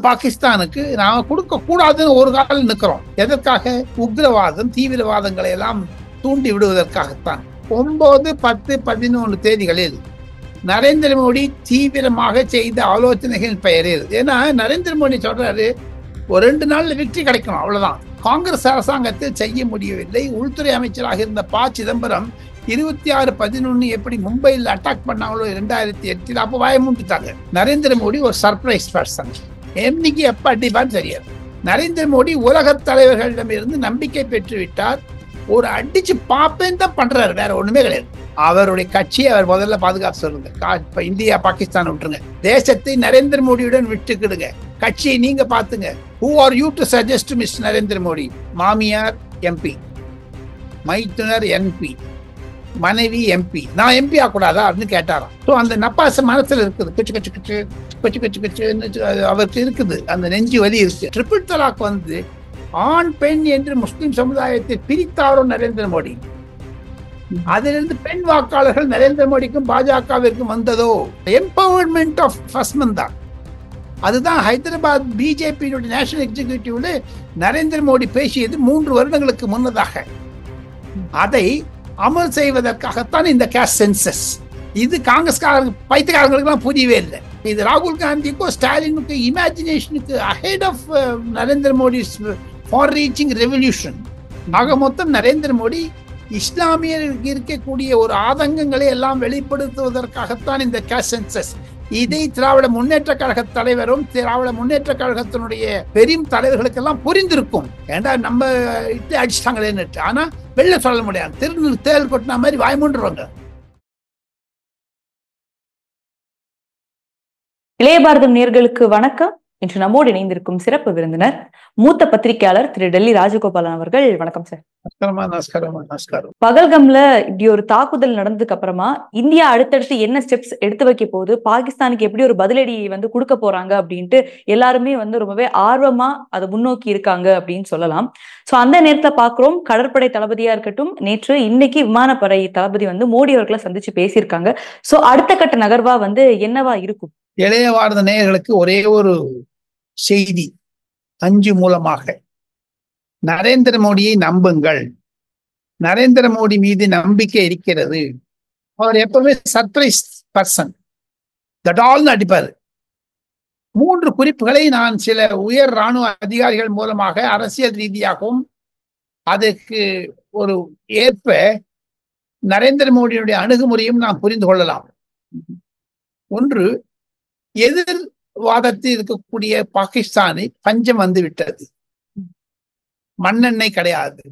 பாகிஸ்தானுக்கு நாம கொடுக்க கூடாதுன்னு ஒரு காலம் நிற்கிறோம். எதற்காக? உக்ரவாதம், தீவிரவாதங்களை எல்லாம் தூண்டி விடுவதற்காகத்தான். 9, 10, 11 தேதிகளில் நரேந்திர மோடி தீவிரமாக செய்த ஆலோசனைகளின் பெயரில், ஏன்னா நரேந்திர மோடி சொல்றாரு ஒரு 2 நாள்ல வெற்றி கிடைக்கணும், அவ்வளவுதான். காங்கிரஸ் அரசாங்கத்தில் செய்ய முடியவில்லை. உள்துறை அமைச்சராக இருந்த சிதம்பரம் 26/11 எப்படி மும்பையில் அட்டாக் பண்ணாங்களோ 2008, அப்போ வாயமூண்டுட்டாங்க. நரேந்திர மோடி ஒரு சர்ப்ரைஸ் பர்சன். என்னைக்கு எப்ப அடிப்பான்னு தெரியாது. நரேந்திர மோடி உலக தலைவர்களிடமிருந்து நம்பிக்கை பெற்று விட்டார். ஒரு அடிச்சு பாப்பேன்னு தான் பண்றாரு, வேற ஒண்ணுமே கிடையாது. அவருடைய கட்சியை அவர் முதல்ல பாதுகாப்பு சொல்லுங்க. இப்ப இந்தியா பாகிஸ்தான் விட்டுருங்க, தேசத்தை நரேந்திர மோடியுடன் விட்டுக்கிடுங்க, கட்சியை நீங்க பாத்துங்க. Who are you to suggest to Mr. Narendra Modi? மாமியார் எம்பி, மைத்துனர் எம்பி, மனைவி எம்பி, நான் எம்பி ஆகக்கூடாதா அப்படின்னு கேட்டாராம். ஸோ அந்த நப்பாச மனசுல இருக்குது, கச்சு கச்சு கச்சு கச்சு கச்சு கச்சு அவருக்கு இருக்குது, அந்த நெஞ்சு வலி இருக்கு. ட்ரிபிள் தலாக் வந்து ஆண் பெண் என்று முஸ்லிம் சமுதாயத்தை பிரித்தாரோ நரேந்திர மோடி. அதிலிருந்து பெண் வாக்காளர்கள் நரேந்திர மோடிக்கும் பாஜகவிற்கும் வந்ததோ? எம்பவர்மெண்ட் ஆஃப் ஃபஸ்மன் தான். அதுதான் ஹைதராபாத் பிஜேபியினுடைய நேஷனல் எக்ஸிகியூட்டிவ்ல நரேந்திர மோடி பேசியது 3 வருடங்களுக்கு முன்னதாக. அதை அமல் செய்வதற்காகத்தான் இந்த கேஸ்ட் சென்சஸ். இது காங்கிரஸ்காரங்க பைத்தியக்காரங்களுக்கு புரியவே இல்லை. இது ராகுல் காந்திக்கும் ஸ்டாலினுக்கு இமேஜினேஷனுக்கு ahead of Narendra Modi far reaching revolution. ஆக மொத்தம் நரேந்திர மோடி இஸ்லாமியர்களுக்கு இருக்கக்கூடிய ஒரு ஆதங்கங்களை எல்லாம் வெளிப்படுத்துவதற்காகத்தான் இந்த கேஸ்ட் சென்சஸ். இதை திராவிட முன்னேற்ற கழக தலைவரும் திராவிட முன்னேற்ற கழகத்தினுடைய பெரும் தலைவர்களுக்கெல்லாம் புரிந்திருக்கும். ஏண்டா நம்ம இட்டு அடிச்சிட்டாங்களேன்னு. ஆனா வெளில சொல்ல முடியாது, திருநெல் தேல் கொட்டின மாதிரி வாய்மூன்றுவாங்க. இளைய பாரதம் நேயர்களுக்கு வணக்கம். இன்று நம்மோடு இணைந்திருக்கும் சிறப்பு விருந்தினர் மூத்த பத்திரிகையாளர் திரு டெல்லி ராஜகோபாலன் அவர்கள். வணக்கம் சார். பகல்கம்ல இப்படி ஒரு தாக்குதல் நடந்ததுக்கு அப்புறமா இந்தியா அடுத்தடுத்து என்ன ஸ்டெப்ஸ் எடுத்து வைக்க போகுது, பாகிஸ்தானுக்கு எப்படி ஒரு பதிலடி கொடுக்க போறாங்க அப்படின்ட்டு எல்லாருமே ரொம்பவே ஆர்வமா அதை முன்னோக்கி இருக்காங்க அப்படின்னு சொல்லலாம். சோ அந்த நேரத்துல பாக்குறோம், கடற்படை தளபதியா இருக்கட்டும், நேற்று இன்னைக்கு விமானப்படை தளபதி மோடி அவர்களை சந்திச்சு பேசியிருக்காங்க. சோ அடுத்த கட்ட நகர்வா என்னவா இருக்கும்? இளைய பாரத நேயர்களுக்கு ஒரே ஒரு செய்தி, 5 மூலமாக. நரேந்திர மோடியை நம்புங்கள். நரேந்திர மோடி மீது நம்பிக்கை இருக்கிறது. அவர் எப்பவுமே சர்ப்ரைஸ் பர்சன், தடால்னு அடிப்பாரு. 3 குறிப்புகளை நான் சில உயர் இராணுவ அதிகாரிகள் மூலமாக அரசியல் ரீதியாகவும் அதற்கு ஒரு ஏற்ப நரேந்திர மோடியுடைய அணுகுமுறையும் நாம் புரிந்து கொள்ளலாம். ஒன்று, எதிர்வாதத்தில் இருக்கக்கூடிய பாகிஸ்தானை பஞ்சம் வந்து விட்டது. மண்ணெண்ணெய் கிடையாது,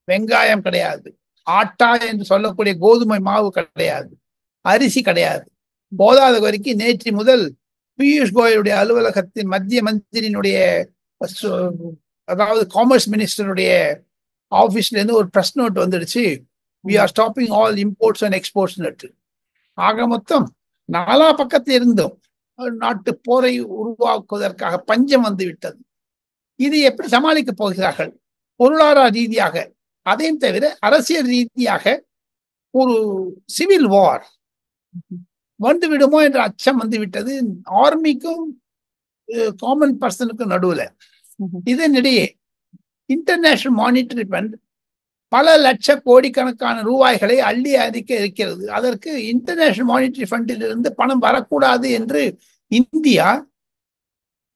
வெங்காயம் கிடையாது, ஆட்டா என்று சொல்லக்கூடிய கோதுமை மாவு கிடையாது, அரிசி கிடையாது. போதாத வரைக்கும் நேற்று முதல் பியூஷ் கோயலுடைய அலுவலகத்தின் மத்திய மந்திரியினுடைய, அதாவது காமர்ஸ் மினிஸ்டருடைய ஆபீஸ்ல இருந்து ஒரு பிரஸ் நோட் வந்துடுச்சு, we are stopping all imports and exports. ஆக மொத்தம் 4 பக்கத்தில் இருந்தும் நாட்டு போரை உருவாக்குவதற்காக பஞ்சம் வந்து விட்டது. இது எப்படி சமாளிக்க போகிறார்கள்? பொருளாதார ரீதியாக, அதையும் தவிர அரசியல் ரீதியாக ஒரு சிவில் வார் வந்து விடுமோ என்ற அச்சம் வந்து விட்டது ஆர்மிக்கும் காமன் பர்சனுக்கும் நடுவுல. இதனிடையே இன்டர்நேஷனல் மானிட்டரி ஃபண்ட் பல லட்ச கோடிக்கணக்கான ரூபாய்களை அள்ளி அடிக்க இருக்கிறது. அதற்கு இன்டர்நேஷனல் மானிட்டரி ஃபண்டில் இருந்து பணம் வரக்கூடாது என்று இந்தியா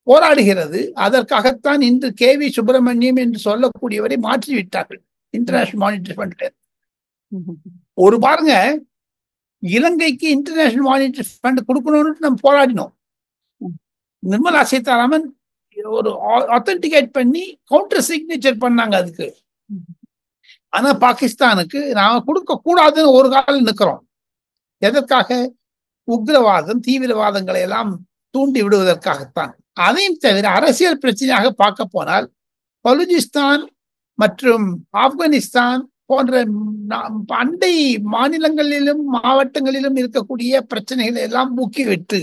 போராடுகிறது. அதற்காகத்தான் இன்று KV சுப்பிரமணியம் என்று சொல்லக்கூடியவரை மாற்றிவிட்டார்கள் இன்டர்நேஷனல் மானிட்டரி ஃபண்ட்ல. ஒரு பாருங்க, இலங்கைக்கு இன்டர்நேஷனல் மானிட்டரி ஃபண்ட் கொடுக்கணும்னு நம்ம போராடினோம். நிர்மலா சீதாராமன் ஒரு ஆத்தென்டிகேட் பண்ணி கவுண்டர் சிக்னேச்சர் பண்ணாங்க அதுக்கு. ஆனா பாகிஸ்தானுக்கு நாம கொடுக்க கூடாதுன்னு ஒரு காலம் நிற்கிறோம். எதற்காக? உக்ரவாதம், தீவிரவாதங்களை எல்லாம் தூண்டி விடுவதற்காகத்தான். அதையும் தவிர அரசியல் பிரச்சனையாக பார்க்க போனால் பலுச்சிஸ்தான் மற்றும் ஆப்கானிஸ்தான் போன்ற அண்டை மாநிலங்களிலும் மாவட்டங்களிலும் இருக்கக்கூடிய பிரச்சனைகளை எல்லாம் ஊக்கிவிட்டு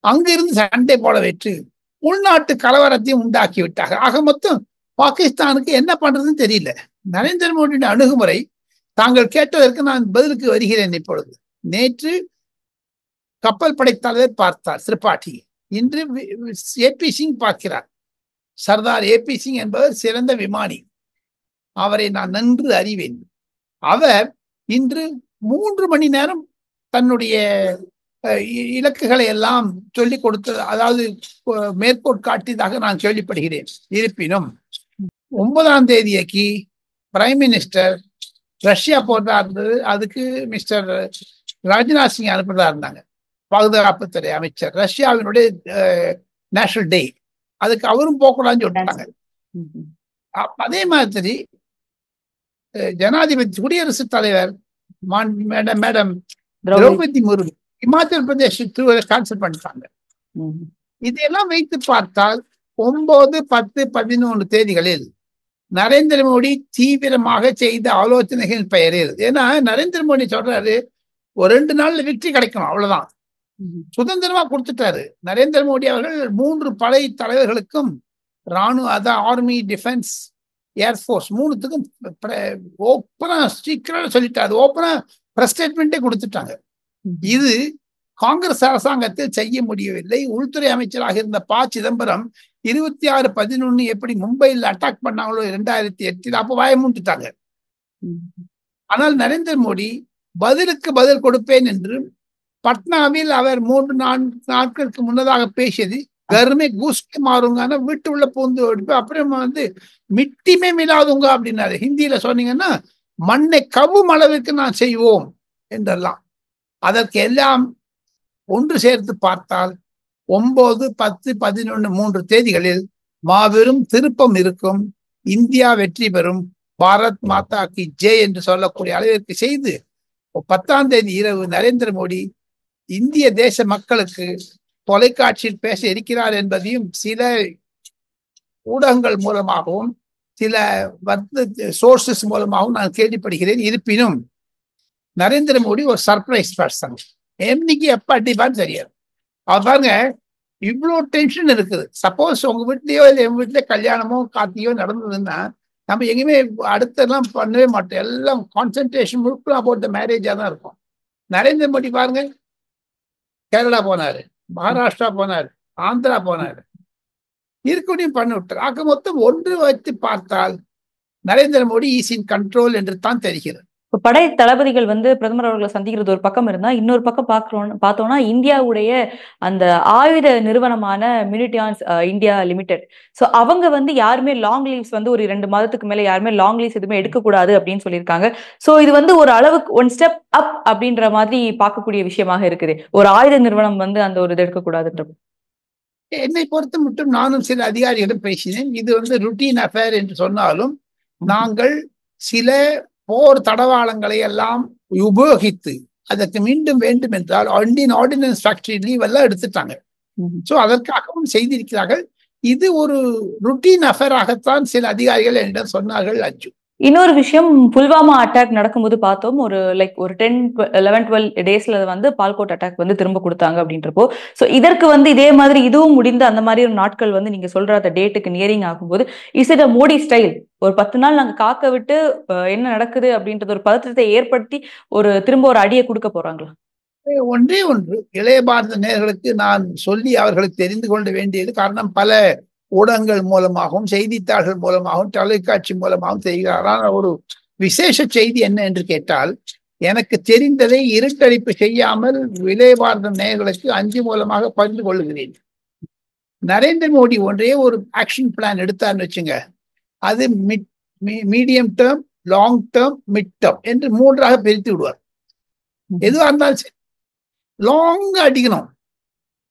அங்கிருந்து சண்டை போட வைத்து உள்நாட்டு கலவரத்தையும் உண்டாக்கி விட்டாங்க. ஆக மொத்தம் பாகிஸ்தானுக்கு என்ன பண்றதுன்னு தெரியல. நரேந்திர மோடியின் அணுகுமுறை, தாங்கள் கேட்டதற்கு நான் பதிலுக்கு வருகிறேன். இப்பொழுது நேற்று கப்பல் படை தலைவர் பார்த்தார் திரிபாठी. இன்று ஏபி சிங் பார்க்கிறார். சர்தார் ஏபி சிங் என்பவர் சிறந்த விமானி, அவரை நான் நன்கு அறிவேன். அவர் இன்று 3 மணி நேரம் தன்னுடைய இலக்குகளை எல்லாம் சொல்லிக் கொடுத்து, அதாவது மேற்கோள் காட்டியதாக நான் கேள்விப்படுகிறேன். இருப்பினும் 9ஆம் தேதிக்கு பிரைம் மினிஸ்டர் ரஷ்யா போறாரு. அதுக்கு மிஸ்டர் ராஜ்நாத் சிங் அனுப்புறதா இருந்தாங்க, பாதுகாப்புத்துறை அமைச்சர். ரஷ்யாவினுடைய நேஷனல் டே, அதுக்கு அவரும் போகக்கூடாதுன்னு சொல்லிட்டாங்க. அதே மாதிரி ஜனாதிபதி குடியரசுத் தலைவர் மேடம் திரௌபதி முர்மு இமாச்சல் பிரதேஷ் கேன்சல் பண்ணிட்டாங்க. இதையெல்லாம் வைத்து பார்த்தால் 9, 10, 11 தேதிகளில் நரேந்திர மோடி தீவிரமாக செய்த ஆலோசனைகள் பெயரில், ஏன்னா நரேந்திர மோடி சொல்றாரு ஒரு 2 நாள்ல வெற்றி கிடைக்கணும், அவ்வளவுதான். சுதந்திரமா கொடுத்துட்டாரு. நரேந்திர மோடி அவர்கள் 3 படை தலைவர்களுக்கும் ராணுவ, அதான் ஆர்மி, டிஃபென்ஸ், ஏர்ஃபோர்ஸ் 3த்துக்கும் ஓப்பனா சீக்கிரம் சொல்லிட்டாரு. ஓப்பனா பிரஸ் ஸ்டேட்மெண்டே கொடுத்துட்டாங்க. இது காங்கிரஸ் அரசாங்கத்தில் செய்ய முடியவில்லை. உள்துறை அமைச்சராக இருந்த ப. சிதம்பரம் 26/11 எப்படி மும்பையில் அட்டாக் பண்ணாங்களோ 2008, அப்போ வாயமூண்டுட்டாங்க. ஆனால் நரேந்திர மோடி பதிலுக்கு பதில் கொடுப்பேன் என்று பட்னாவில் அவர் 3-4 நாட்களுக்கு முன்னதாக பேசியது கருமே கூஸ்கே மாறுங்க, வீட்டு உள்ள பூந்து எடுப்பு, அப்புறம் மிட்டிமே மிலாதுங்க அப்படின்னாரு. ஹிந்தியில சொன்னீங்கன்னா மண்ணை கவும் அளவிற்கு நான் செய்வோம் என்றெல்லாம். அதற்கு எல்லாம் ஒன்று சேர்த்து பார்த்தால் 9, 10, 11, 3 தேதிகளில் மாபெரும் திருப்பம் இருக்கும். இந்தியா வெற்றி பெறும், பாரத் மாதா கி ஜெய் என்று சொல்லக்கூடிய அளவிற்கு செய்து 10ஆம் தேதி இரவு நரேந்திர மோடி இந்திய தேச மக்களுக்கு தொலைக்காட்சியில் பேச இருக்கிறார் என்பதையும் சில ஊடகங்கள் மூலமாகவும் சில சோர்சஸ் மூலமாகவும் நான் கேள்விப்படுகிறேன். இருப்பினும் நரேந்திர மோடி ஒரு சர்ப்ரைஸ் பர்சன். என்னைக்கு எப்ப அடிப்பான்னு தெரியாது. அவர் பாருங்க, இவ்வளோ டென்ஷன் இருக்குது. சப்போஸ் உங்க வீட்லயோ இல்லை எங்க வீட்லயோ கல்யாணமோ கார்த்தியோ நடந்ததுன்னா நம்ம எங்கேயுமே அடுத்தெல்லாம் பண்ணவே மாட்டோம். எல்லாம் கான்சென்ட்ரேஷன் முழுக்க போட்ட மேரேஜா தான் இருக்கும். நரேந்திர மோடி பாருங்க, கேரளா போனாரு, மகாராஷ்டிரா போனாரு, ஆந்திரா போனாரு, இருக்கக்கூடிய பண்ணி விட்டார். ஆக மொத்தம் ஒன்று வைத்து பார்த்தால் Narendra Modi is in control என்று தான் தெரிகிறது. இப்போ படை தளபதிகள் பிரதமர் அவர்களை சந்திக்கிறது ஒரு பக்கம் இருந்தா, இன்னொரு பக்கம் பார்த்தோம்னா இந்தியாவுடைய அந்த ஆயுத நிறுவனமான மிலிட்டியான்ஸ் இந்தியா லிமிடெட், ஸோ அவங்க யாருமே லாங் லீவ்ஸ் ஒரு 2 மாதத்துக்கு மேல யாருமே லாங் லீவ்ஸ் எதுவுமே எடுக்கக்கூடாது அப்படின்னு சொல்லியிருக்காங்க. ஸோ இது ஒரு அளவுக்கு 1 ஸ்டெப் அப் அப்படின்ற மாதிரி பார்க்கக்கூடிய விஷயமாக இருக்குது. ஒரு ஆயுத நிறுவனம் அந்த ஒரு இது எடுக்கக்கூடாதுன்ற. என்னை பொறுத்த மட்டும் நானும் சில அதிகாரிகளிடம் பேசினேன். இது ருட்டீன் அஃபேர் என்று சொன்னாலும் நாங்கள் சில போர் தடவாளங்களை எல்லாம் உபயோகித்து அதற்கு மீண்டும் வேண்டும் என்றால் இந்தியன் ஆர்டினன்ஸ் ஃபேக்டரி லீவ் எல்லாம் எடுத்துட்டாங்க. சோ அதற்காகவும் செய்திருக்கிறார்கள். இது ஒரு ருட்டீன் அஃபேராகத்தான் சில அதிகாரிகள் என்னிடம் சொன்னார்கள். அஞ்சு இன்னொரு விஷயம், புல்வாமா அட்டாக் நடக்கும்போது பார்த்தோம், ஒரு 10, 11, 12 டேஸ்ல பால்கோட் அட்டாக் திரும்ப கொடுத்தாங்க அப்படின்றப்போ, ஸோ இதற்கு இதே மாதிரி இதுவும் முடிந்த அந்த மாதிரி ஒரு நாட்கள் நீங்க சொல்ற அந்த டேட்டுக்கு நியரிங் ஆகும்போது, is it a Modi style? ஒரு 10 நாள் நாங்க காக்க விட்டு என்ன நடக்குது அப்படின்றது ஒரு பதற்றத்தை ஏற்படுத்தி திரும்ப ஒரு அடியை கொடுக்க போறாங்களா? ஒன்றே ஒன்று இளைய பாரத நேயர்களுக்கு நான் சொல்லி அவர்களுக்கு தெரிந்து கொள்ள வேண்டியது, காரணம் பல ஊடகங்கள் மூலமாகவும் செய்தித்தாள்கள் மூலமாகவும் தொலைக்காட்சி மூலமாகவும் செய்கிறாரான ஒரு விசேஷ செய்தி என்ன என்று கேட்டால், எனக்கு தெரிந்ததை இருட்டடிப்பு செய்யாமல் இளைய பாரத நேயர்களுக்கு 5 மூலமாக பகிர்ந்து கொள்ளுகிறேன். நரேந்திர மோடி ஒன்றே ஒரு ஆக்ஷன் பிளான் எடுத்தார்னு வச்சுங்க, அது medium term, long term, mid term என்று 3ஆக பிரித்து விடுவார். எதுவாக இருந்தாலும் சரி, லாங் அடிக்கணும்,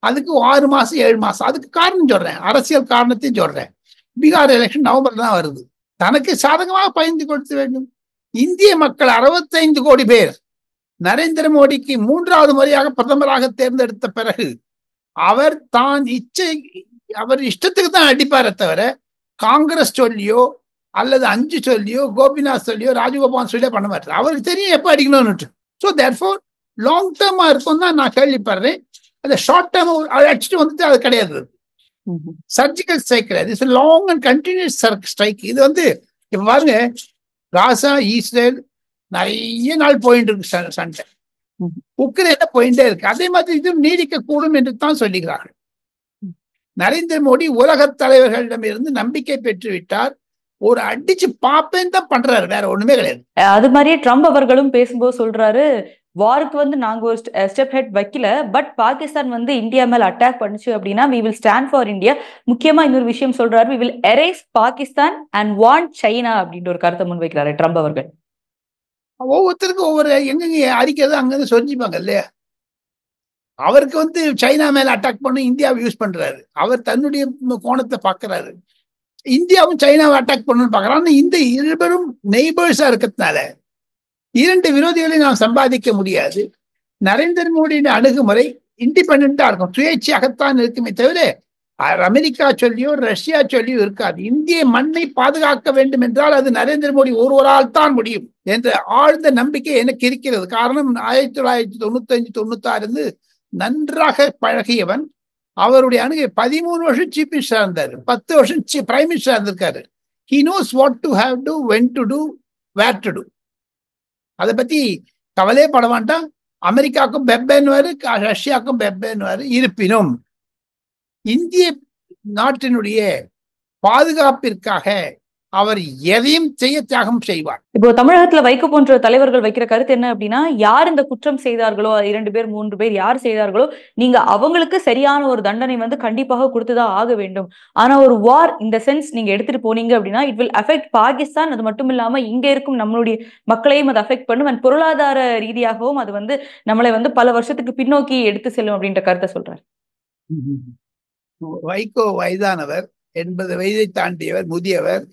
அதுக்கு 6 மாசம் 7 மாசம். அதுக்கு காரணம் சொல்றேன், அரசியல் காரணத்தையும் சொல்றேன். பீகார் எலெக்ஷன் நவம்பர் தான் வருது. தனக்கு சாதகமாக பயந்து கொடுக்க வேண்டும். இந்திய மக்கள் 65 கோடி பேர் நரேந்திர மோடிக்கு 3வது முறையாக பிரதமராக தேர்ந்தெடுத்த பிறகு அவர் இஷ்டத்துக்கு தான் அடிப்பார தவிர காங்கிரஸ் சொல்லியோ அல்லது 5 சொல்லியோ கோபிநாத் சொல்லியோ ராஜகோபால் சொல்லியோ பண்ண மாட்டார். அவருக்கு தெரியும் எப்ப அடிக்கணும்னு. ஸோ தேர்ஃபோர் லாங் டேர்மா இருக்கும் தான் நான் கேள்விப்படுறேன். அந்த ஷார்ட் டேர்ம் அடிச்சுட்டு அது கிடையாது. சர்ஜிக்கல் ஸ்ட்ரைக் கிடையாது. It's long and continuous strike. இது இப்ப பாருங்க, காசா, இஸ்ரேல் நிறைய நாள் போயிட்டு இருக்கு சண்டை, உக்ரைன்ல போயிட்டே இருக்கு. அதே மாதிரி இது நீடிக்க கூடும் என்று தான் சொல்லுகிறார்கள். நரேந்திர மோடி உலக தலைவர்களிடமிருந்து நம்பிக்கை பெற்று விட்டார். ஒரு அடிச்சு பாப்பேன்னு தான் பண்றாரு, வேற ஒண்ணுமே கிடையாது. அது மாதிரியே ட்ரம்ப் அவர்களும் பேசும்போது சொல்றாரு, வாருக்கு வந்து நாங்க ஒரு ஸ்டெப் ஹெட் வைக்கல, பட் பாகிஸ்தான் வந்து இந்தியா மேல அட்டாக் பண்ணுச்சு அப்படின்னா we will stand for India. முக்கியமா இன்னொரு விஷயம் சொல்றாரு, we will erase Pakistan and want China அப்படின்ற ஒரு கருத்தை முன்வைக்கிறாரு ட்ரம்ப் அவர்கள். ஒவ்வொருத்தருக்கும் ஒவ்வொரு எங்கெங்க அடிக்கிறது அங்கிருந்து சொரிஞ்சுப்பாங்க இல்லையா. அவருக்கு வந்து சைனா மேல அட்டாக் பண்ண இந்தியாவை யூஸ் பண்றாரு. அவர் தன்னுடைய கோணத்தை பாக்குறாரு. இந்தியாவும் சைனாவை அட்டாக் பண்ணணும்னு பாக்குறாரு. இந்த இருவரும் நெய்பர்ஸா இருக்கிறதுனால இரண்டு விரோதிகளை நாம் சம்பாதிக்க முடியாது. நரேந்திர மோடியின் அணுகுமுறை இண்டிபெண்டா இருக்கும், சுயேட்சையாகத்தான் இருக்குமே தவிர அமெரிக்கா சொல்லியோ ரஷ்யா சொல்லியோ இருக்காது. இந்திய மண்ணை பாதுகாக்க வேண்டும் என்றால் அது நரேந்திர மோடி ஒருவரால் தான் முடியும் என்ற ஆழ்ந்த நம்பிக்கை எனக்கு இருக்கிறது. காரணம் 1995-96 நன்றாக பழகியவன். அவருடைய அணுகை 13 வருஷம் சீஃப் மினிஸ்டரா இருந்தாரு, 10 வருஷம் பிரைம் மினிஸ்டரா இருந்திருக்காரு. he knows what to have to, when to do, where to do. அதை பத்தி கவலையே பட வேண்டாம். அமெரிக்காவுக்கும் பெப்பேன்வாரு, ரஷ்யாவுக்கும் பெப்பேன்வாரு. இருப்பினும் இந்திய நாட்டினுடைய பாதுகாப்பிற்காக அவர் எதையும் செய்ய தியாகம் செய்வார். இப்போ தமிழகத்துல வைகோ போன்ற தலைவர்கள் வைக்கிற கருத்து என்ன அப்படின்னா, யார் இந்த குற்றம் செய்தார்களோ, 2 பேர் 3 பேர் யார் செய்தார்களோ, நீங்க அவங்களுக்கு சரியான ஒரு தண்டனை வந்து கண்டிப்பாக கொடுத்துதான் ஆக வேண்டும். ஆனா ஒரு வார் இந்த சென்ஸ் நீங்க எடுத்துட்டு போனீங்க அப்படின்னா இட் வில் அஃபெக்ட் பாகிஸ்தான். அது மட்டும் இல்லாம இங்க இருக்கும் நம்மளுடைய மக்களையும் அது அஃபெக்ட் பண்ணும். அண்ட் பொருளாதார ரீதியாகவும் அது வந்து நம்மளை வந்து பல வருஷத்துக்கு பின்னோக்கி எடுத்து செல்லும் அப்படின்ற கருத்தை சொல்றாரு. வைகோ வயதானவர், 80 வயதை தாண்டியவர், முதியவர்,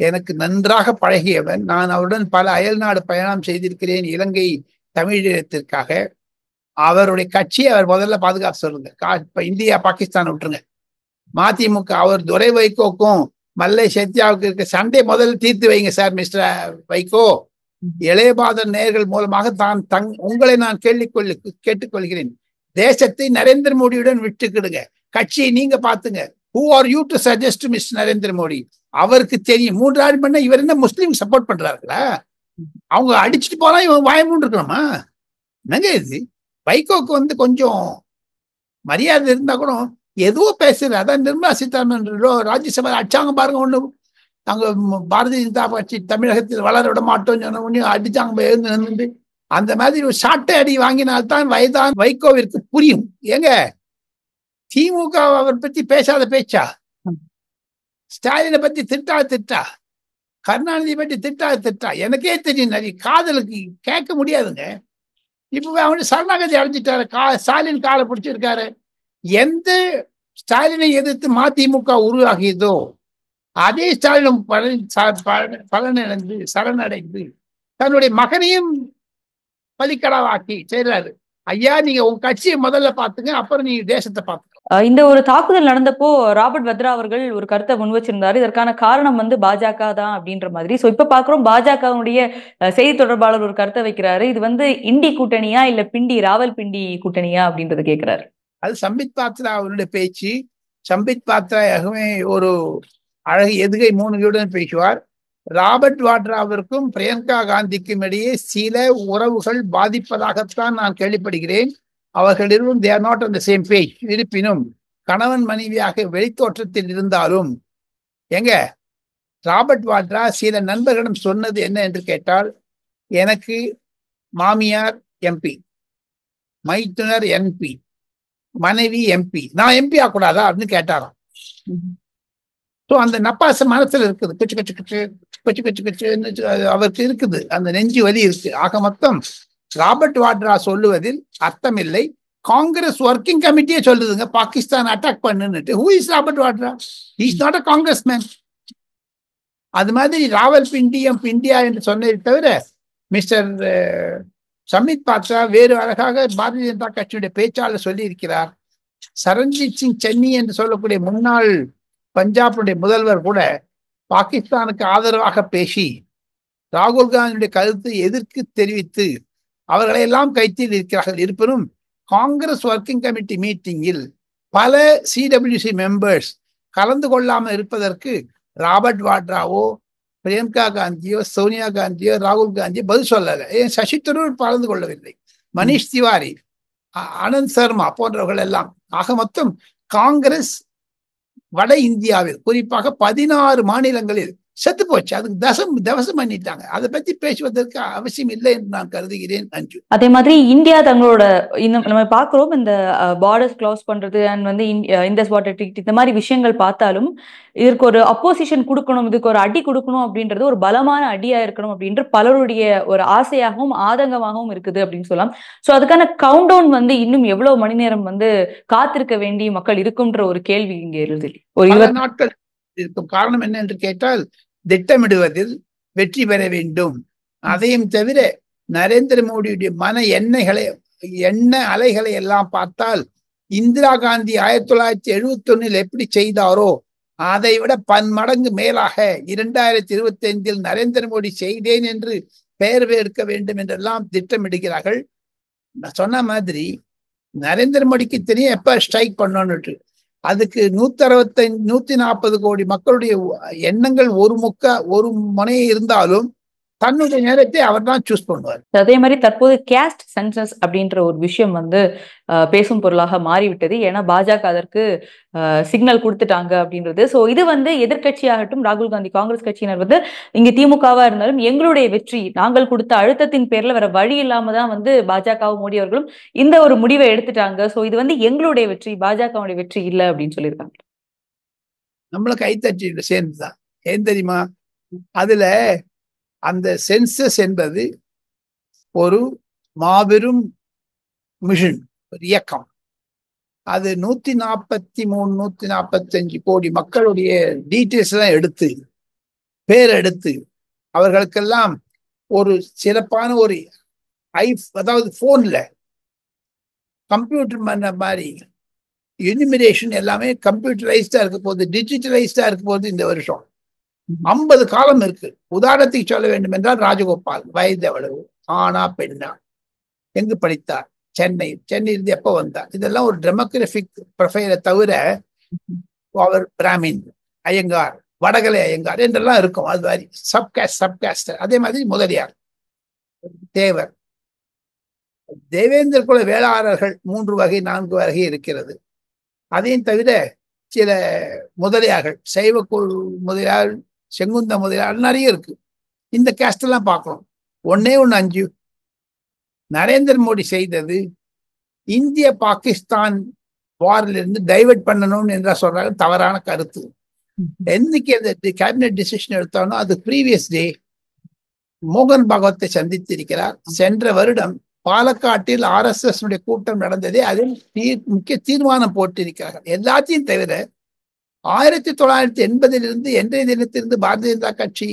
எனக்கு நன்றாக பழகியவன். நான் அவருடன் பல அயல்நாடு பயணம் செய்திருக்கிறேன், இலங்கை தமிழீழத்திற்காக. அவருடைய கட்சியை அவர் முதல்ல பாதுகாப்பு சொல்லுங்க. இப்ப இந்தியா பாகிஸ்தான் விட்டுருங்க. மதிமுக அவர் துரை வைகோக்கும் மல்லை சத்யாவுக்கு இருக்க சண்டை முதல்ல தீர்த்து வைங்க சார் மிஸ்டர் வைகோ. இளையபாதன் நேயர்கள் மூலமாக உங்களை நான் கேட்டுக்கொள்கிறேன். தேசத்தை நரேந்திர மோடியுடன் விட்டுக்கிடுங்க. கட்சியை நீங்க பாத்துங்க. who are you to suggest mister Narendra Modi? அவருக்கு தெரியும் 3 ஆண்டு பண்ண இவர் என்ன முஸ்லீம் சப்போர்ட் பண்றாருங்களா? அவங்க அடிச்சுட்டு போனா இவன் வாயமூண்டு இருக்கணுமா? என்னங்க இது? வைகோக்கு வந்து கொஞ்சம் மரியாதை இருந்தா கூட எதுவோ பேசுற. அதான் நிர்மலா சீதாராமன் ராஜ்யசபா அடிச்சாங்க பாருங்க, ஒண்ணு அங்க பாரதிய ஜனதா கட்சி தமிழகத்தில் வளர விட மாட்டோம் சொன்ன ஒண்ணு அடிச்சாங்க எழுந்து. அந்த மாதிரி ஒரு சாட்டை அடி வாங்கினால்தான் வயதான் வைகோவிற்கு புரியும். ஏங்க திமுக அவர் பத்தி பேசாத பேச்சா? ஸ்டாலினை பத்தி திட்டா, கருணாநிதி பத்தி திட்டா? எனக்கே தெரியும், நிறைய காதலுக்கு கேட்க முடியாதுங்க. இப்ப அவனு சரணாகதி அடைஞ்சிட்டாரு, ஸ்டாலின் காலை பிடிச்சிருக்காரு. எந்த ஸ்டாலினை எதிர்த்து மதிமுக உருவாகியதோ அதே ஸ்டாலினும் பலனடைந்து சரணடைந்து தன்னுடைய மகனையும் பலிக்கடாவாக்கி செய்யறாரு. ஐயா, நீங்க உங்க கட்சியை முதல்ல பாத்துங்க, அப்புறம் நீங்க தேசத்தை பாத்துங்க. இந்த ஒரு தாக்குதல் நடந்தப்போ ராபர்ட் வத்ரா அவர்கள் ஒரு கருத்தை முன் வச்சிருந்தாரு. இதற்கான காரணம் வந்து பாஜக தான் அப்படின்ற மாதிரி. சோ இப்ப பாக்குறோம் பாஜகவுடைய செய்தி தொடர்பாளர் ஒரு கருத்தை வைக்கிறாரு. இது வந்து இண்டி கூட்டணியா இல்ல ராவல் பிண்டி கூட்டணியா அப்படின்றத கேட்கிறாரு. அது சம்பித் பாத்ரா அவருடைய பேச்சு. சம்பித் பாத்ரா ஒரு அழகு எதுகை 3 பேசுவார். ராபர்ட் வாட்ராவிற்கும் பிரியங்கா காந்திக்கும் இடையே சில உறவுகள் பாதிப்பதாகத்தான் நான் கேள்விப்படுகிறேன். அவர்கள் இருவரும் they are not on the same page. இருப்பினும் கணவன் மனைவியாக வெளித்தோற்றத்தில் இருந்தாலும் எங்க ராபர்ட் வாட்ரா சில நண்பர்களிடம் சொன்னது என்ன என்று கேட்டால், எனக்கு மாமியார் எம்பி, மைத்துனர் எம்பி, மனைவி எம்பி, நான் எம்பி ஆகக்கூடாதா அப்படின்னு கேட்டாராம். அந்த நப்பாச மனசுல இருக்குது, கச்சு கச்சு கச்சு கச்சு கச்சு கச்சு அவருக்கு இருக்குது, அந்த நெஞ்சு வலி இருக்கு. ஆக மொத்தம் ராபர்ட் வாட்ரா சொல்லுவதில் அர்த்தம் இல்லை. காங்கிரஸ் ஒர்க்கிங் கமிட்டியே சொல்லுதுங்க பாகிஸ்தான் அட்டாக் பண்ணுன்னுட்டு. Who is Robert Vadra? He is not a Congress man. அது மாதிரி ராவல் பிண்டியா என்று சொன்னதை தவிர மிஸ்டர் சமித் பாத்ரா வேறு அழகாக பாரதிய ஜனதா கட்சியுடைய பேச்சாளர் சொல்லி இருக்கிறார். சரண்ஜித் சிங் சென்னி என்று சொல்லக்கூடிய முன்னாள் பஞ்சாபுடைய முதல்வர் கூட பாகிஸ்தானுக்கு ஆதரவாக பேசி ராகுல் காந்தியுடைய கருத்தை எதிர்த்து தெரிவித்து அவர்களை எல்லாம் கைத்தில் இருக்கிறார்கள். இருப்பினும் காங்கிரஸ் ஒர்க்கிங் கமிட்டி மீட்டிங்கில் பல சிடபிள்யூசி மெம்பர்ஸ் கலந்து கொள்ளாமல் இருப்பதற்கு ராபர்ட் வாட்ராவோ பிரியங்கா காந்தியோ சோனியா காந்தியோ ராகுல் காந்தியோ பதில் சொல்லலை. ஏன் சசி தரூர் கலந்து கொள்ளவில்லை, மனிஷ் திவாரி, ஆனந்த் சர்மா போன்றவர்கள் எல்லாம். ஆக மொத்தம் காங்கிரஸ் வட இந்தியாவில் குறிப்பாக 16 மாநிலங்களில் செத்து போச்சு. அதுக்கு தவசம் பண்ணிட்டாங்க. அதை பத்தி பேசுவதற்கு அவசியம் இல்லை என்று நான் கருதுகிறேன். அஞ்சு. அதே மாதிரி இந்தியா தங்களோட நம்ம பார்க்கிறோம் இந்த பார்டர்ஸ் க்ளோஸ் பண்றது அண்ட் வந்து இண்டஸ் வாட்டர் ட்ரீட்டி இந்த மாதிரி விஷயங்கள் பார்த்தாலும் இதற்கு ஒரு அப்போசிஷன் கொடுக்கணும், இதுக்கு ஒரு அடி கொடுக்கணும் அப்படின்றது ஒரு பலமான அடியா இருக்கணும் அப்படின்ற பலருடைய ஒரு ஆசையாகவும் ஆதங்கமாகவும் இருக்குது அப்படின்னு சொல்லலாம். ஸோ அதுக்கான கவுண்ட் டவுன் வந்து இன்னும் எவ்வளவு மணி நேரம் வந்து காத்திருக்க வேண்டி மக்கள் இருக்கும்ன்ற ஒரு கேள்வி இங்க எழுதி ஒரு 20 நாட்கள் இருக்கும். காரணம் என்ன என்று கேட்டால், திட்டமிடுவதில் வெற்றி பெற வேண்டும். அதையும் தவிர நரேந்திர மோடியுடைய எண்ண அலைகளை எல்லாம் பார்த்தால், இந்திரா காந்தி 1971 எப்படி செய்தாரோ அதை விட பன்மடங்கு மேலாக 2025 நரேந்திர மோடி செய்தேன் என்று பெயர் எடுக்க வேண்டும் என்றெல்லாம் திட்டமிடுகிறார்கள். நான் சொன்ன மாதிரி நரேந்திர மோடிக்கு தெரியும் எப்ப ஸ்ட்ரைக் பண்ணணும்னு. அதுக்கு 140 கோடி மக்களுடைய எண்ணங்கள் ஒரு முனையே இருந்தாலும் தன்னுடைய நேரத்தை அவர் தான் சூஸ் பண்ணுவார். அதே மாதிரி தற்போது கேஸ்ட் சென்சஸ் அப்படின்ற ஒரு விஷயம் வந்து பேசும் பொருளாக மாறிவிட்டது. ஏன்னா பாஜக அதற்கு சிக்னல் கொடுத்துட்டாங்க அப்படின்றது. ஸோ இது வந்து எதிர்கட்சியாகட்டும் ராகுல் காந்தி காங்கிரஸ் கட்சியினர் வந்து இங்க திமுகவா இருந்தாலும் எங்களுடைய வெற்றி, நாங்கள் கொடுத்த அழுத்தத்தின் பேர்ல வேற வழி இல்லாம தான் வந்து பாஜகவும் மோடி அவர்களும் இந்த ஒரு முடிவை எடுத்துட்டாங்க. ஸோ இது வந்து எங்களுடைய வெற்றி, பாஜகவுடைய வெற்றி இல்லை அப்படின்னு சொல்லியிருக்காங்க. நம்மள கைத்தட்டி சேர்ந்துதான். ஏன் தெரியுமா? அதுல அந்த சென்சஸ் என்பது ஒரு மாபெரும் மிஷன், ஒரு இயக்கம். அது 143 145 கோடி மக்களுடைய டீட்டெயில்ஸ் எல்லாம் எடுத்து பேர் எடுத்து அவர்களுக்கெல்லாம் ஒரு சிறப்பான ஒரு அதாவது போன்ல கம்ப்யூட்டர் பண்ண மாதிரி எனிமிரேஷன் எல்லாமே கம்ப்யூட்டரைஸ்டா இருக்க போகுது, டிஜிட்டலைஸ்டா இருக்க போகுது. இந்த வருஷம் 50 காலம் இருக்கு. உதாரணத்துக்கு சொல்ல வேண்டும் என்றால், ராஜகோபால் வயது எவ்வளவு, ஆனா பெண்ணா, எங்கு படித்தார், சென்னையிலிருந்து எப்ப வந்தார், இதெல்லாம் ஒரு டெமோகிராபிக் ப்ரொஃபைலை தவிர அவர் பிராமின், ஐயங்கார், வடகலை ஐயங்கார் என்றெல்லாம் இருக்கும். அது மாதிரி சப்காஸ்டர். அதே மாதிரி முதலியார், தேவர், தேவேந்திர குல வேளாளர்கள் 3 வகை 4 வகை இருக்கிறது. அதையும் தவிர சில முதலியார்கள், சைவ முதலியார், செங்குந்த முதலியார் நிறைய இருக்கு. இந்த கேஸ்ட் எல்லாம் பார்க்கணும். ஒன்னே 5 நரேந்திர மோடி செய்தது இந்திய பாகிஸ்தான் வாரிலிருந்து டைவர்ட் பண்ணணும்னு என்ற சொல்றாங்க. தவறான கருத்து. என்னைக்கு அந்த கேபினட் டிசிஷன் எடுத்தானோ அது ப்ரீவியஸ் டே மோகன் பாகவத்தை சந்தித்திருக்கிறார். சென்ற வருடம் பாலக்காட்டில் RSS கூட்டம் நடந்ததே அதில் முக்கிய தீர்மானம் போட்டிருக்கிறார்கள். எல்லாத்தையும் தவிர 1980 இன்றைய தினத்திலிருந்து பாரதிய ஜனதா கட்சி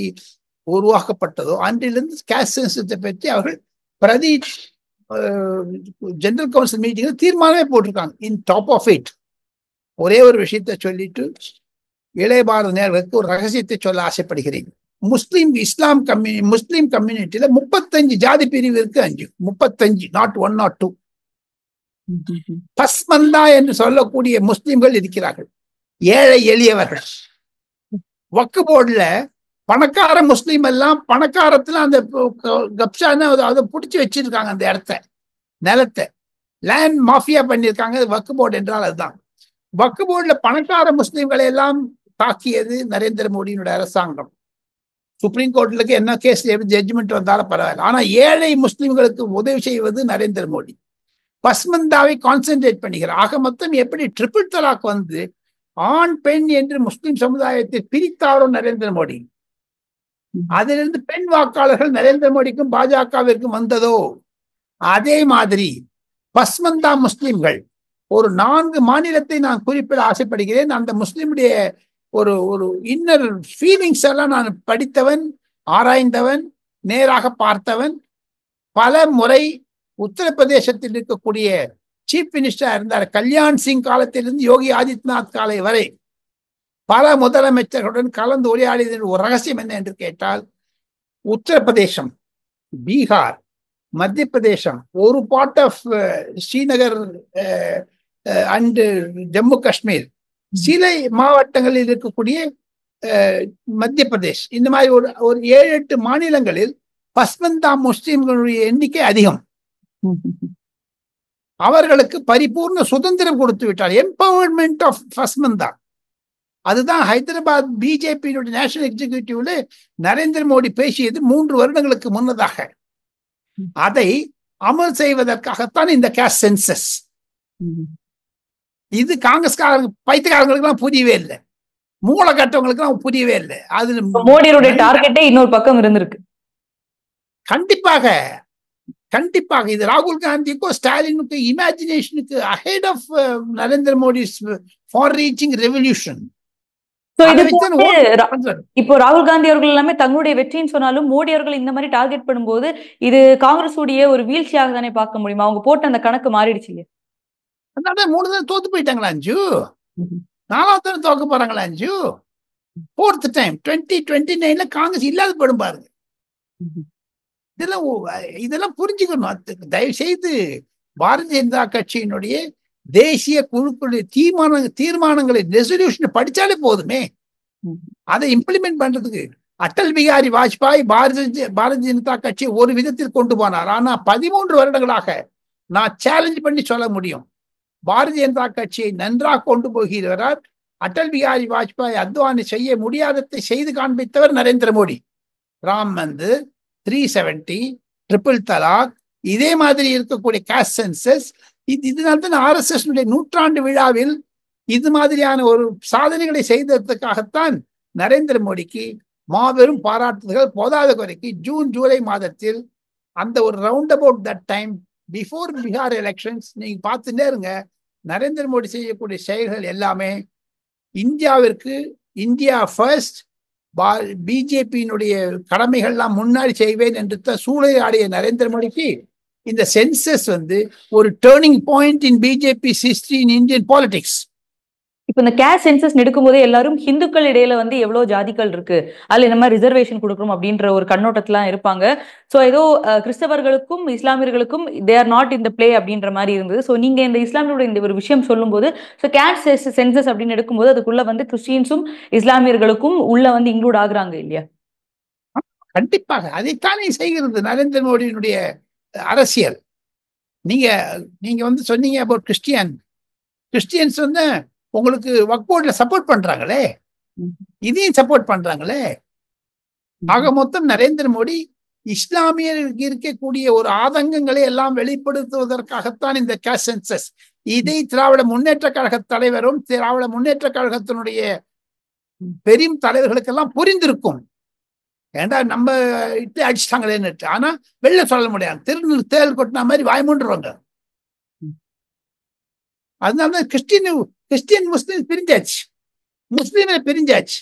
உருவாக்கப்பட்டதோ அன்றிலிருந்து கேஸ்ட் சென்சஸை பற்றி அவர்கள் பிரதி ஜெனரல் கவுன்சில் மீட்டிங்ல தீர்மானமே போட்டிருக்காங்க. இன் டாப் ஆஃப் இட் ஒரே ஒரு விஷயத்தை சொல்லிட்டு இளைய பாரத நேர்களுக்கு ஒரு ரகசியத்தை சொல்ல ஆசைப்படுகிறேன். முஸ்லீம் கம்யூனிட்டியில 35 ஜாதி பிரிவு இருக்கு. 35, நாட் 1 or 2. பஸ்மந்தா என்று சொல்லக்கூடிய முஸ்லிம்கள் இருக்கிறார்கள், ஏழை எளியவர்கள். வக்கு போர்டுல பணக்கார முஸ்லீம் எல்லாம் பணக்காரத்துல அந்த கப்சான அதை பிடிச்சி வச்சிருக்காங்க. அந்த இடத்த, நிலத்தை லேண்ட் மாஃபியா பண்ணியிருக்காங்க. வக்கு போர்டு என்றால் அதுதான். வக்கு போர்டுல பணக்கார முஸ்லீம்களை எல்லாம் தாக்கியது நரேந்திர மோடியினுடைய அரசாங்கம். சுப்ரீம் கோர்ட்லுக்கு என்ன கேஸ் ஜட்ஜ்மெண்ட் வந்தாலும் பரவாயில்ல. ஆனா ஏழை முஸ்லிம்களுக்கு உதவி செய்வது நரேந்திர மோடி. பஸ்மந்தாவை கான்சென்ட்ரேட் பண்ணுகிறார். ஆக மொத்தம் எப்படி ட்ரிபிள் தலாக் வந்து ஆண் பெண் என்று முஸ்லிம் சமுதாயத்தை பிரித்தாரோ நரேந்திர மோடி, அதிலிருந்து பெண் வாக்காளர்கள் நரேந்திர மோடிக்கும் பாஜகவிற்கும் வந்ததோ அதே மாதிரி பஸ்மந்தா முஸ்லிம்கள் ஒரு 4 மாநிலத்தை நான் குறிப்பிட ஆசைப்படுகிறேன். அந்த முஸ்லிமுடைய ஒரு இன்னர் ஃபீலிங்ஸ் எல்லாம் நான் படித்தவன், ஆராய்ந்தவன், நேராக பார்த்தவன். பல முறை உத்தரப்பிரதேசத்தில் இருக்கக்கூடிய சீஃப் மினிஸ்டரா இருந்தார் கல்யாண் சிங் காலத்திலிருந்து யோகி ஆதித்யநாத் காலை வரை பல முதலமைச்சர்களுடன் கலந்து உரையாடியதன் ஒரு ரகசியம் என்ன என்று கேட்டால், உத்தரப்பிரதேசம், பீகார், மத்திய பிரதேசம், ஒரு part of Srinagar and Jammu Kashmir, சில மாவட்டங்களில் இருக்கக்கூடிய மத்திய பிரதேஷ், இந்த மாதிரி ஒரு 7-8 மாநிலங்களில் பஸ்மந்தா முஸ்லிம்களுடைய எண்ணிக்கை அதிகம். அவர்களுக்கு பரிபூர்ண சுதந்திரம் கொடுத்து விட்டார். Empowerment of Pasmanda. அதுதான் ஹைதராபாத் பிஜேபியினுடைய நேஷனல் எக்ஸிகியூட்டிவ்ல நரேந்திர மோடி பேசியது 3 வருடங்களுக்கு முன்னதாக. அதை அமல் செய்வதற்காகத்தான் இந்த கேஷ் சென்சஸ். இது காங்கிரஸ்காரங்க பைத்தியக்காரங்களுக்கு எல்லாம் புரியவே இல்லை, மூளை கட்டவங்களுக்கு எல்லாம் புரியவே இல்லை. அது மோடியோட டார்கெட்டே இன்னொரு பக்கம் இருந்திருக்கு. கண்டிப்பாக கண்டிப்பாக இது ராகுல் காந்திக்கும் ஸ்டாலினுக்கு இமேஜினேஷனுக்கு ahead of Narendra Modi's far reaching revolution. இப்போ ராகுல் காந்தி அவர்கள் எல்லாமே தங்களுடைய வெற்றின்னு சொன்னாலும் மோடி அவர்கள் இந்த மாதிரி டார்கெட் பண்ணும்போது இது காங்கிரஸ் உடைய ஒரு வீழ்ச்சியாக தானே பார்க்க முடியுமா? அவங்க போட்ட அந்த கணக்கு மாறிடுச்சு இல்லையா? அதனால 3 தடவை தோத்து போயிட்டாங்களா அஞ்சு, 4வது தடவை தோக்க போறாங்களா அஞ்சு, 4th டைம் 2029 காங்கிரஸ் இல்லாத போயிடும் பாருங்க. இதெல்லாம் புரிஞ்சுக்கணும். தயவு செய்து பாரதிய ஜனதா கட்சியினுடைய தேசிய குழுக்களுடைய தீர்மானங்களை ரெசல்யூஷன் படிச்சாலே போதுமே. அதை இம்ப்ளிமெண்ட் பண்றதுக்கு அடல் பிகாரி வாஜ்பாய் பாரதிய ஜனதா கட்சி ஒரு விதத்தில் கொண்டு போனார். ஆனா 13 வருடங்களாக நான் சேலஞ்ச் பண்ணி சொல்ல முடியும், பாரதிய ஜனதா கட்சியை நன்றாக கொண்டு போகிறார். அடல் பிகாரி வாஜ்பாய் அத்வானி செய்ய முடியாததை செய்து காண்பித்தவர் நரேந்திர மோடி. ராம் மந்திர், 370, ட்ரிபிள் தலாக், இதே மாதிரி இருக்கக்கூடிய காஸ்ட் சென்சஸ். இதனால்தான் RSS 100ஆண்டு விழாவில் இது மாதிரியான ஒரு சாதனைகளை செய்ததற்காகத்தான் நரேந்திர மோடிக்கு மாபெரும் பாராட்டுதல்கள். போதாத குறைக்கு ஜூன் ஜூலை மாதத்தில் அந்த ஒரு round about that time before Bihar elections நீங்க பார்த்துட்டே இருங்க, நரேந்திர மோடி செய்யக்கூடிய செயல்கள் எல்லாமே இந்தியாவிற்கு இந்தியா ஃபர்ஸ்ட், பிஜேபியினுடைய கடமைகள்லாம் முன்னாடி செய்வேன் என்று சூளையாடிய நரேந்திர மோடிக்கு இந்த சென்சஸ் ஒரு turning point in BJP history in Indian politics. இப்ப இந்த கேஷ் சென்சஸ் எடுக்கும் போதே எல்லாரும் ஹிந்துக்கள் இடையில எவ்வளவு ஜாதிகள் இருக்கு, அதுல இந்த மாதிரி ரிசர்வேஷன் கொடுக்கணும் அப்படின்ற ஒரு கண்ணோட்டத்திலாம் இருப்பாங்க. சோ ஏதோ கிறிஸ்தவர்களுக்கும் இஸ்லாமியர்களுக்கும் they are not in the play அப்படின்ற மாதிரி இருந்தது. சோ நீங்க இந்த இஸ்லாமியோட இந்த ஒரு விஷயம் சொல்லும் போது கேஷ் சென்சஸ் அப்படின்னு எடுக்கும்போது அதுக்குள்ள கிறிஸ்டியன்ஸும் இஸ்லாமியர்களுக்கும் உள்ள இன்க்ளூட் ஆகுறாங்க இல்லையா? கண்டிப்பாக அதைத்தானே செய்கிறது நரேந்திர மோடியினுடைய அரசியல். நீங்க சொன்னீங்க அபவுட் கிறிஸ்டியன்ஸ் உங்களுக்கு வக்ஃப் போர்ட்ல சப்போர்ட் பண்றாங்களே, இதையும் சப்போர்ட் பண்றாங்களே. ஆக மொத்தம் நரேந்திர மோடி இஸ்லாமியர்களுக்கு இருக்கக்கூடிய ஒரு ஆதங்கங்களை எல்லாம் வெளிப்படுத்துவதற்காகத்தான் இந்த கேஷ் சென்சஸ். இதை திராவிட முன்னேற்ற கழக தலைவரும் திராவிட முன்னேற்ற கழகத்தினுடைய பெரும் தலைவர்களுக்கெல்லாம் புரிந்திருக்கும். ஏண்டா நம்ம இட்டு அடிச்சிட்டாங்களேன்னு. ஆனா வெளில சொல்ல முடியாது, தேல் கொட்டின மாதிரி வாய்மூன்றுவாங்க. அதனாலதான் கிறிஸ்டியன் முஸ்லிம் பிரிஞ்சாச்சு, முஸ்லீம் பிரிஞ்சாச்சு.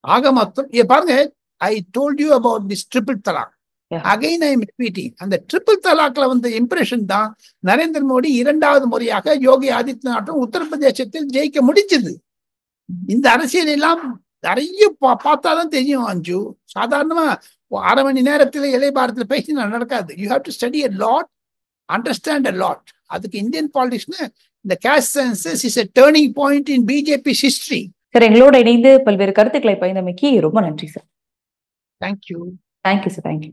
ஆக மொத்தம் பாருங்க, I told you about this triple talaq. Again I am repeating. அந்த ட்ரிபிள் தலாக்ல இம்ப்ரெஷன் தான் நரேந்திர மோடி 2வது முறையாக யோகி ஆதித்யநாத்தும் உத்தரப்பிரதேசத்தில் ஜெயிக்க முடிச்சது. இந்த அரசியல் எல்லாம் நிறைய பார்த்தாதான் தெரியும் அஞ்சு. சாதாரணமா 1/2 மணி நேரத்துல இளைய பாரதத்துல பேசி நடக்காது. You have to study a lot, understand a lot. அதுக்கு இந்தியன் பாலிடிக்ஸ்ல இந்த caste census is a turning point in BJP's history. Sir, எங்களோட இணைந்து பல்வேறு கருத்துக்களை பகிர்ந்தமைக்கு ரொம்ப நன்றி sir. Thank you. Thank you sir. Thank you.